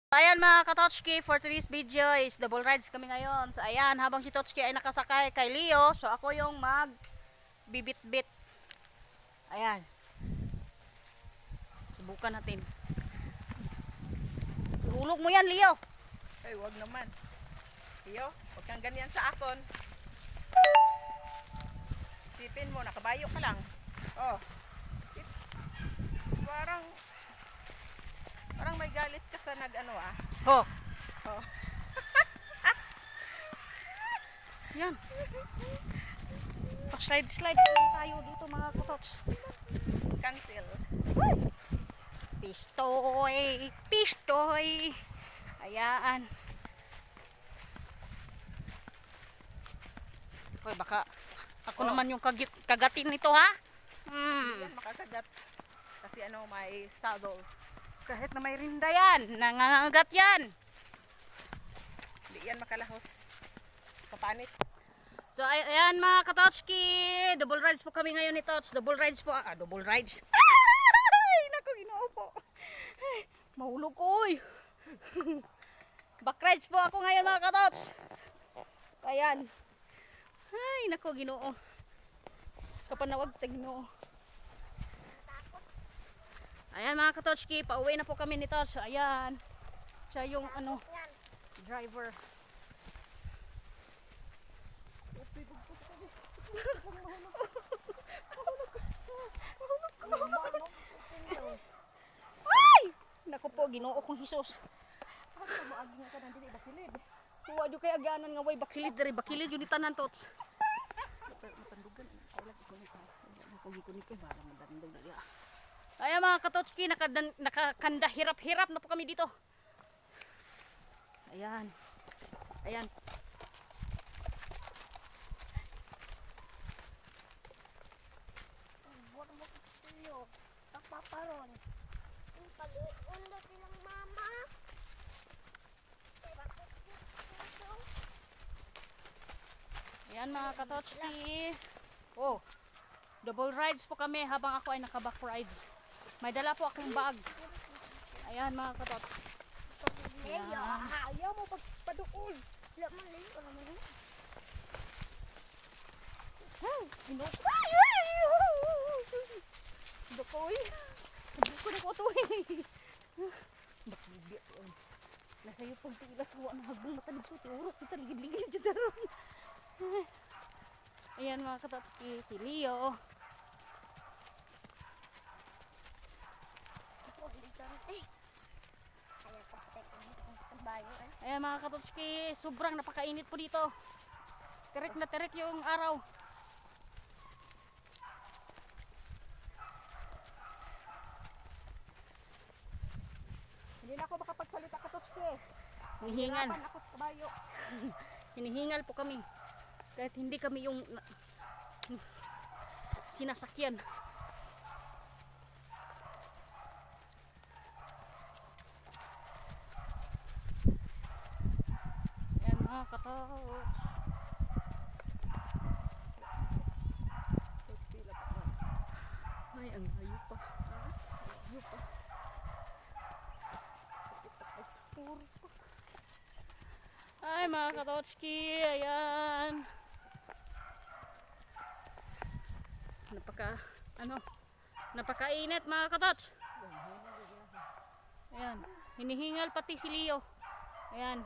Ayan mga Katotski, for today's video is double rides kami ngayon. So ayan, habang si Totski ay nakasakay kay Leo, so ako yung mag bibit-bit. Ayan. Subukan natin. Hulog mo yan, Leo. Ay, wag naman. Leo, wag kang ganyan sa akon. Isipin mo, nakabayo ka lang. Oh. Parang may galit ka sa nag-ano ah. Ho. Oh. Yan. Pa-slide lang tayo dito mga Katots. Cancel. Pistoy. Pistoy. Ayan. Hoy, baka ako naman yung kagatin nito ha. Yan, makakagat. Kasi ano, may saddle. Kahit na may rinda yan, nangangagat yan. Hindi yan makalahos sa panit. So ayan mga Katotski, double rides po kami ngayon ni Tots. Double rides po, double rides. Ay, naku, ginoo po. Mahulog ko, oy. Back rides po ako ngayon mga Katots. Ayan. Ay, naku, ginoo. Kapanawag ta ginoo. Ayan mga Katotski, pauwi na po kami ni Tots. So ayan, siya yung ano, driver. Ay! Naku po, ginoo kong Hesus. Suwa dyo kay aganan nga way bakilid dari bakilid yun itanan Tots. Ayan mga Katotski, nakakanda hirap-hirap na po kami dito. Ayan. Ayan. Paparon. Yung paliunda silang mama. Ayan mga Katotski. Oh, double rides po kami habang ako ay naka-back rides. May dala po akong bag. Ayan mga Katots. Leo, ayaw mo pagpaduol. Wala mo Leo, wala mo Leo. Dokoy. Buko na ko to eh. Bakibya ko. Nasa iyo pang tila tuwa na hagbong matalib ko. Tiurok kita ligid-ligid dyan daron. Ayan mga Katots, si Leo. Ayan mga Katotski, sobrang napakainit po dito. Terik na terik yung araw. Hindi na ako makapagsalita, Katotski. Hinihingal. Hirapan ako sa kabayo. Hinihingal po kami. Kahit hindi kami yung sinasakyan. Ayan mga Katots. Ay, ang layo pa. Layo pa. Ay mga Katotski, ayan. Napakainit mga Katots. Ayan, hinihingal pati si Leo. Ayan.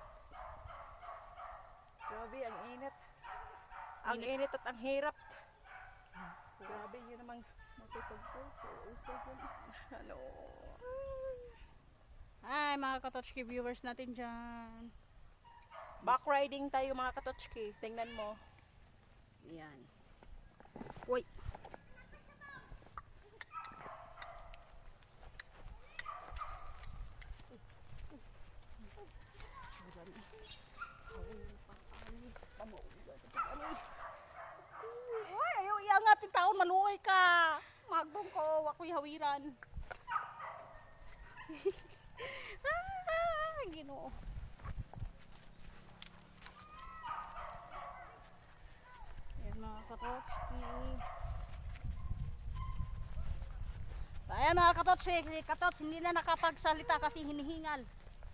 Grabe, ang init. Ang init at ang hirap. Grabe, yun namang matipagpupo. Ano? Ay mga Katotski viewers natin dyan. Back riding tayo mga Katotski. Tingnan mo. Ayan. Uy. Uy, ayaw iangatin taon, maluoy ka. Magdong ko, ako'y hawiran. Ginoo. Ayan mga Katotski. Ayan mga Katots, si Katots hindi na nakapagsalita kasi hinihingal.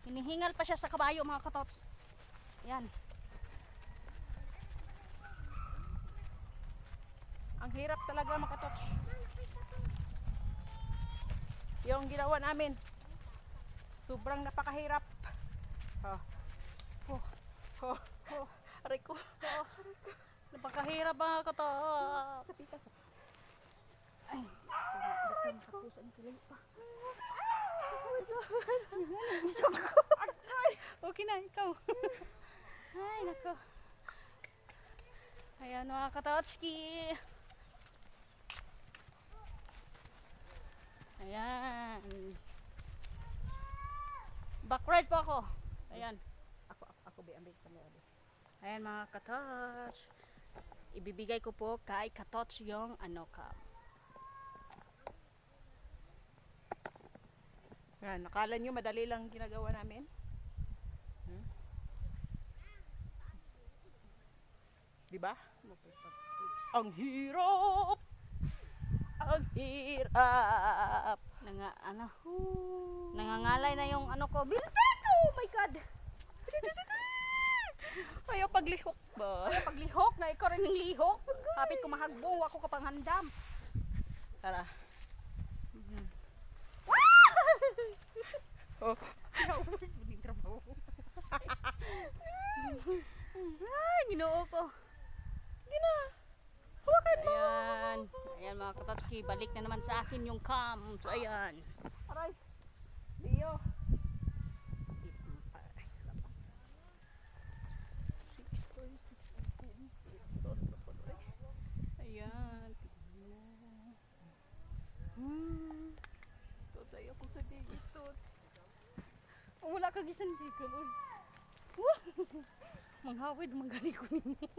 Hinihingal pa siya sa kabayo mga katots. Yan. Ang hirap talaga mga katots. Yung ginawa namin. Sobrang napakahirap. Oh. Oh. Oh. Oh. Aray ko. Oh. Napakahirap mga katots. Ay. Okay na, ikaw. Ay, nako. Ayan mga katotski. Ayan. Backride po ako. Ayan. Ako be kami. Ayan mga katots. Ibibigay ko po kay katots yung ano ka. Yan, nakala nyo madali lang ginagawa namin? Diba? Ang hirap! Ang hirap! Nangangalay na yung ano ko. Oh my God! Ayaw paglihok ba? Ay, paglihok na ikaw rin ng lihok. Kapit ko mahagbong, ako kapanghandam. Tara. Oh. Ay, ginoo ko. Gina. Hawakan mo. Ayan. Ayan mga katotski, balik na naman sa akin yung cam. So ayan. Aray. Leo. Ayan. Tots, ayaw kong sa digit, Tots. Oh, wala ka gisan sigal. Manghawid, manggali ko ninyo.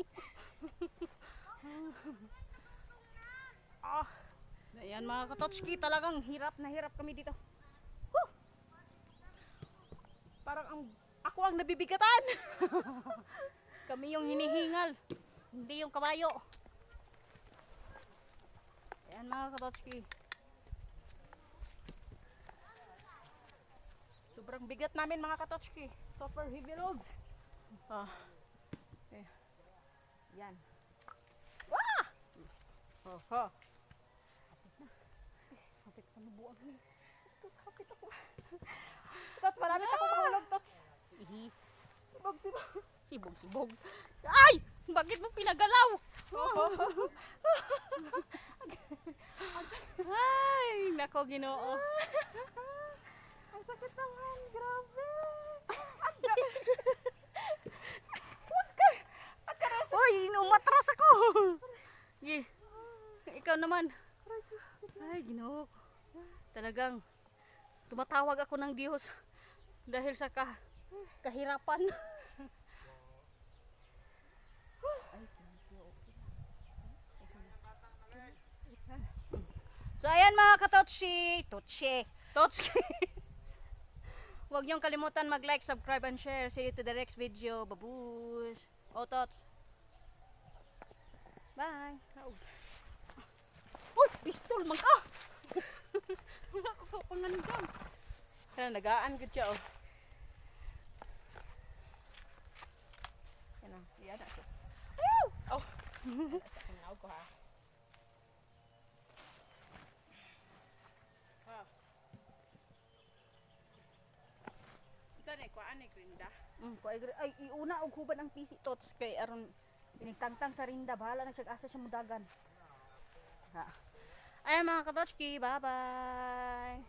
Ayan mga katotski, talagang hirap na hirap kami dito. Parang ako ang nabibigatan. Kami yung hinihingal, hindi yung kabayo. Ayan mga katotski. Sobrang bigat namin mga katotski. Super heavy loads. Okay. Yan. Wah! Oh. Kapit ka na buwag niya. Tots, kapit ako. Tots, marami ako mahulog, Tots. Ihi. Sibog. Sibog. Ay! Bakit mo pinagalaw? Ay! Nako ginoo. Ang sakit naman. Grabe. Uy! Umatras ako! Ikaw naman. Ay, ginoo. Talagang tumatawag ako ng Diyos dahil sa kahirapan. So ayan mga katotsi, Totski. Huwag niyong kalimutan mag-like, subscribe, and share. See you to the next video. Babush. Oh, Tots. Bye. Uy, pistol man ka. Wala ko pangandam. Kaya nagaan gud siya, oh. Yan na. Yan na. Oh. Sa ko ha. Saan ko ani grinda? Ay, iuna og huban ang PC Tots kay aron pinigtangtang sa rinda, bahala na siya asa siya mudagan. Ayan mga katotski, bye-bye.